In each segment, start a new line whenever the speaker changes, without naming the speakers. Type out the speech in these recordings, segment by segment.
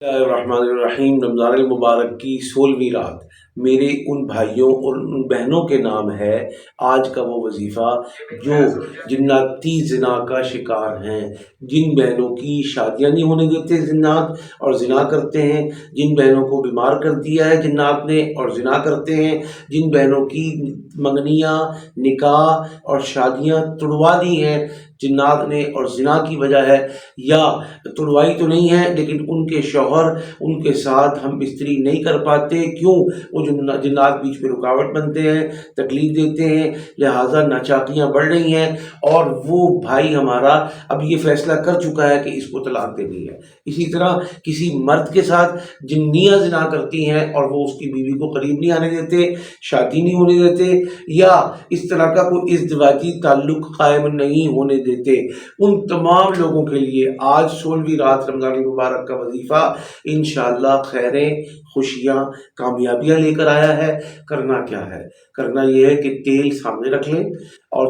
الرحمن الرحیم۔ رمضان المبارک کی 16ویں رات میرے ان بھائیوں اور ان بہنوں کے نام ہے آج کا وہ وظیفہ جو جناتی زنا کا شکار ہیں، جن بہنوں کی شادیاں نہیں ہونے دیتے جنات اور زنا کرتے ہیں، جن بہنوں کو بیمار کر دیا ہے جنات نے اور زنا کرتے ہیں، جن بہنوں کی منگنیاں، نکاح اور شادیاں تڑوا دی ہیں جنات نے اور زنا کی وجہ ہے، یا تڑوائی تو نہیں ہے لیکن ان کے شوہر ان کے ساتھ ہم بستری نہیں کر پاتے، کیوں؟ وہ جنات بیچ میں رکاوٹ بنتے ہیں، تکلیف دیتے ہیں، لہٰذا ناچاکیاں بڑھ رہی ہیں، اور وہ بھائی ہمارا اب یہ فیصلہ کر چکا ہے کہ اس کو طلاق دینی ہے۔ اسی طرح کسی مرد کے ساتھ جنیاں زنا کرتی ہیں اور وہ اس کی بیوی کو قریب نہیں آنے دیتے، شادی نہیں ہونے دیتے، یا اس طرح کا کوئی ازدواجی تعلق قائم نہیں ہونے دیتے، ان تمام لوگوں کے لیے آج 16ویں رات رمضان المبارک کا وظیفہ انشاءاللہ خیریں، خوشیاں، کامیابیاں لے کر آیا ہے۔ کرنا کیا ہے؟ کرنا یہ ہے کہ تیل سامنے رکھ لیں، اور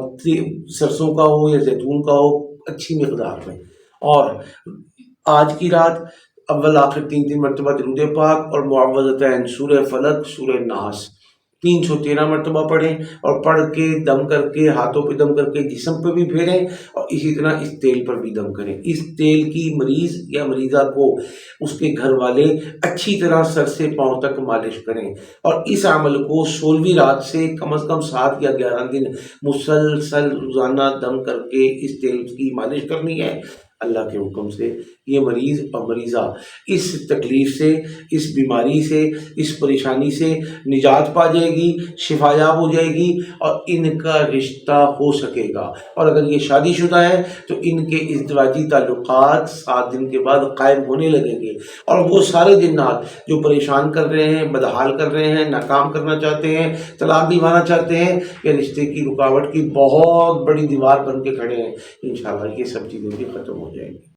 سرسوں کا ہو یا زیتون کا ہو، اچھی مقدار میں، اور آج کی رات اول آخر 3 مرتبہ درود پاک اور معوذتین سورہ فلق، سورہ ناس 313 مرتبہ پڑھیں، اور پڑھ کے دم کر کے ہاتھوں پہ دم کر کے جسم پہ بھی پھیریں، اور اسی طرح اس تیل پر بھی دم کریں۔ اس تیل کی مریض یا مریضہ کو اس کے گھر والے اچھی طرح سر سے پاؤں تک مالش کریں، اور اس عمل کو 16ویں رات سے کم از کم 7 یا 11 دن مسلسل روزانہ دم کر کے اس تیل کی مالش کرنی ہے۔ اللہ کے حکم سے یہ مریض اور مریضہ اس تکلیف سے، اس بیماری سے، اس پریشانی سے نجات پا جائے گی، شفا یاب ہو جائے گی، اور ان کا رشتہ ہو سکے گا۔ اور اگر یہ شادی شدہ ہے تو ان کے ازدواجی تعلقات 7 دن کے بعد قائم ہونے لگیں گے، اور وہ سارے جنات جو پریشان کر رہے ہیں، بدحال کر رہے ہیں، ناکام کرنا چاہتے ہیں، طلاق دلوانا چاہتے ہیں، یا رشتے کی رکاوٹ کی بہت بڑی دیوار بن کے کھڑے ہیں، انشاءاللہ یہ سب چیزیں بھی ختم ہو جائیں گی۔